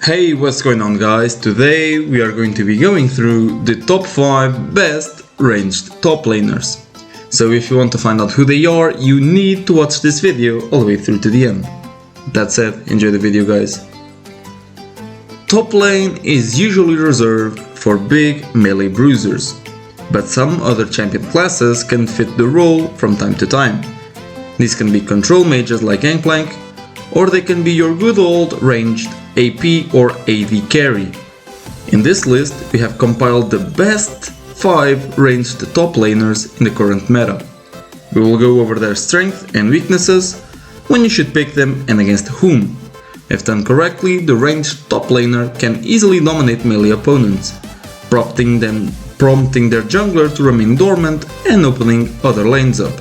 Hey, what's going on guys? Today we are going to be going through the top 5 best ranged top laners. So if you want to find out who they are, you need to watch this video all the way through to the end. That said, enjoy the video guys. Top lane is usually reserved for big melee bruisers, but some other champion classes can fit the role from time to time. These can be control mages like Gangplank, or they can be your good old ranged AP or AD carry. In this list we have compiled the best 5 ranged top laners in the current meta. We will go over their strengths and weaknesses, when you should pick them and against whom. If done correctly, the ranged top laner can easily dominate melee opponents, prompting their jungler to remain dormant and opening other lanes up.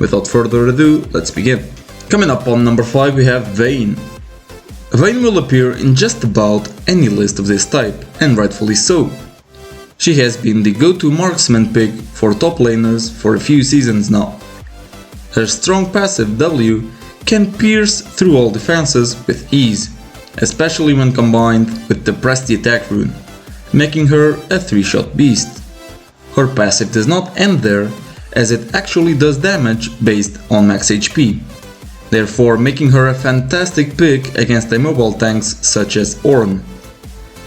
Without further ado, let's begin. Coming up on number 5 we have Vayne. Vayne will appear in just about any list of this type, and rightfully so. She has been the go-to marksman pick for top laners for a few seasons now. Her strong passive W can pierce through all defenses with ease, especially when combined with the Press the Attack rune, making her a 3-shot beast. Her passive does not end there, as it actually does damage based on max HP, therefore making her a fantastic pick against immobile tanks such as Ornn.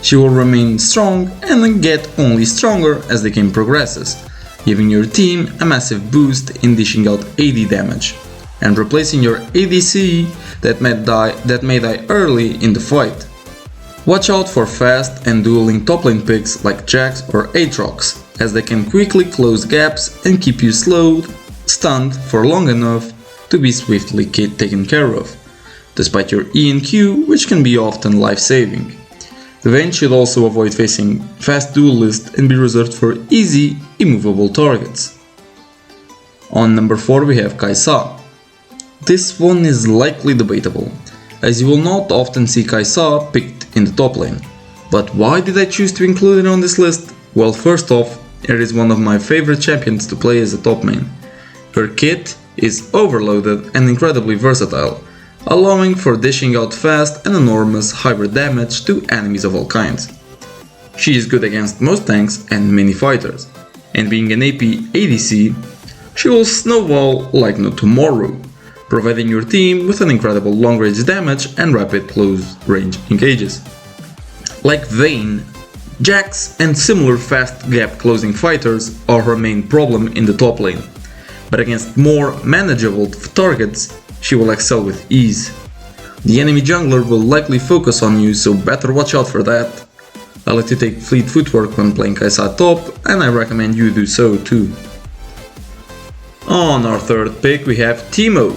She will remain strong and get only stronger as the game progresses, giving your team a massive boost in dishing out AD damage, and replacing your ADC that may die early in the fight. Watch out for fast and dueling top lane picks like Jax or Aatrox, as they can quickly close gaps and keep you slowed, stunned for long enough to be swiftly taken care of, despite your E and Q, which can be often life-saving. Vayne should also avoid facing fast duelists and be reserved for easy, immovable targets. On number 4 we have Kai'Sa. This one is likely debatable, as you will not often see Kai'Sa picked in the top lane. But why did I choose to include it on this list? Well, first off, it is one of my favorite champions to play as a top main. Her kit is overloaded and incredibly versatile, allowing for dishing out fast and enormous hybrid damage to enemies of all kinds. She is good against most tanks and many fighters, and being an AP ADC, she will snowball like no tomorrow, providing your team with an incredible long range damage and rapid close range engages. Like Vayne, Jax and similar fast gap closing fighters are her main problem in the top lane, but against more manageable targets, she will excel with ease. The enemy jungler will likely focus on you, so better watch out for that. I like to take fleet footwork when playing Kai'Sa top, and I recommend you do so too. On our third pick we have Teemo,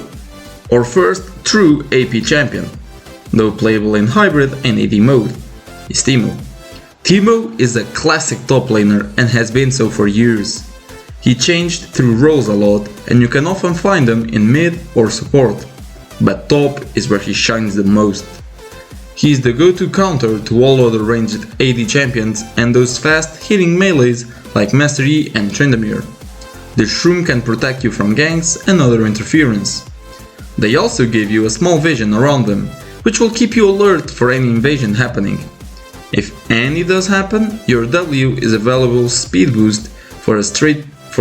our first true AP champion, though playable in hybrid and AD mode, is Teemo. Teemo is a classic top laner and has been so for years. He changed through roles a lot, and you can often find him in mid or support, but top is where he shines the most. He is the go-to counter to all other ranged AD champions and those fast hitting melees like Master Yi and Tryndamere. The Shroom can protect you from ganks and other interference. They also give you a small vision around them, which will keep you alert for any invasion happening. If any does happen, your W is a valuable speed boost for a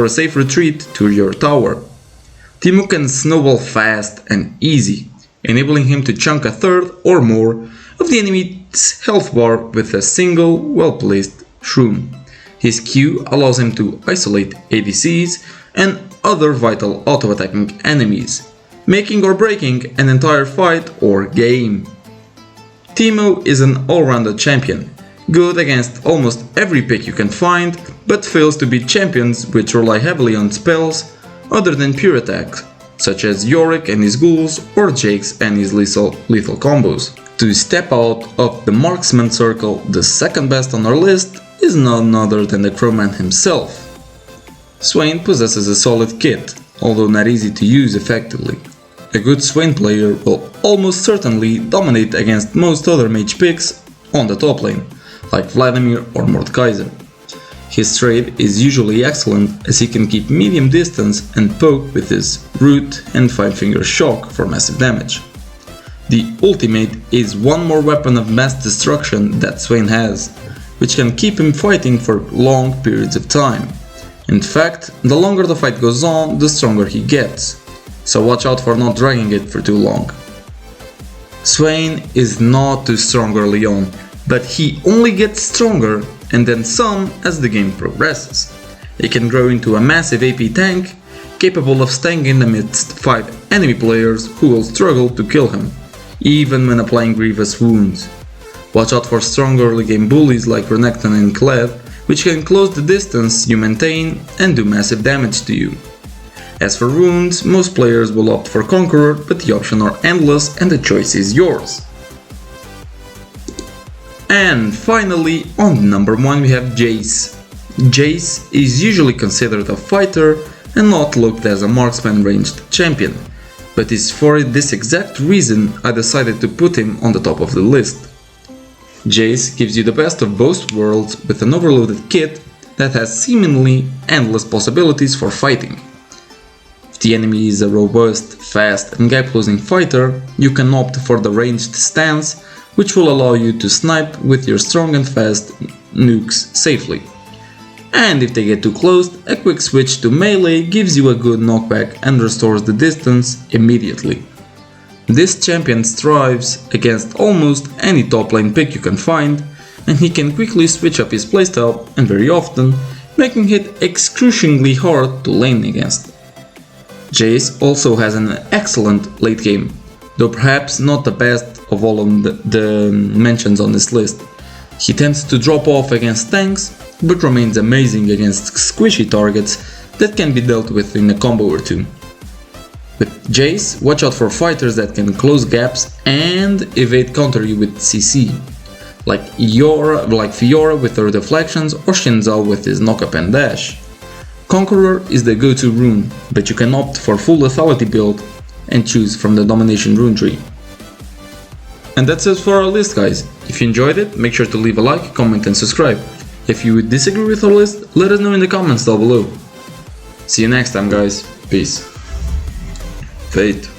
safe retreat to your tower. Teemo can snowball fast and easy, enabling him to chunk a third or more of the enemy's health bar with a single well-placed shroom. His Q allows him to isolate ADCs and other vital auto-attacking enemies, making or breaking an entire fight or game. Teemo is an all-rounded champion, good against almost every pick you can find, but fails to beat champions which rely heavily on spells other than pure attacks, such as Yorick and his ghouls or Jake's and his lethal combos. To step out of the marksman circle, the second best on our list is none other than the Crowman himself. Swain possesses a solid kit, although not easy to use effectively. A good Swain player will almost certainly dominate against most other mage picks on the top lane, like Vladimir or Mordekaiser. His trade is usually excellent, as he can keep medium distance and poke with his Root and 5-finger Shock for massive damage. The ultimate is one more weapon of mass destruction that Swain has, which can keep him fighting for long periods of time. In fact, the longer the fight goes on, the stronger he gets, so watch out for not dragging it for too long. Swain is not too strong early on, but he only gets stronger and then some as the game progresses. He can grow into a massive AP tank, capable of staying in amidst 5 enemy players who will struggle to kill him, even when applying grievous wounds. Watch out for strong early game bullies like Renekton and Kled, which can close the distance you maintain and do massive damage to you. As for runes, most players will opt for Conqueror, but the options are endless and the choice is yours. And finally, on number 1 we have Jayce. Jayce is usually considered a fighter and not looked as a marksman ranged champion, but it's for this exact reason I decided to put him on the top of the list. Jayce gives you the best of both worlds with an overloaded kit that has seemingly endless possibilities for fighting. If the enemy is a robust, fast and gap-closing fighter, you can opt for the ranged stance, which will allow you to snipe with your strong and fast nukes safely. And if they get too close, a quick switch to melee gives you a good knockback and restores the distance immediately. This champion strives against almost any top lane pick you can find, and he can quickly switch up his playstyle and very often, making it excruciatingly hard to lane against. Jayce also has an excellent late game, though perhaps not the best of all of the mentions on this list. He tends to drop off against tanks, but remains amazing against squishy targets that can be dealt with in a combo or two. With Jayce, watch out for fighters that can close gaps and evade counter you with CC, like Fiora with her deflections or Xin Zhao with his knock-up and dash. Conqueror is the go-to rune, but you can opt for full lethality build and choose from the domination rune tree. And that's it for our list, guys. If you enjoyed it, make sure to leave a like, comment and subscribe. If you would disagree with our list, let us know in the comments down below. See you next time, guys. Peace. Fate.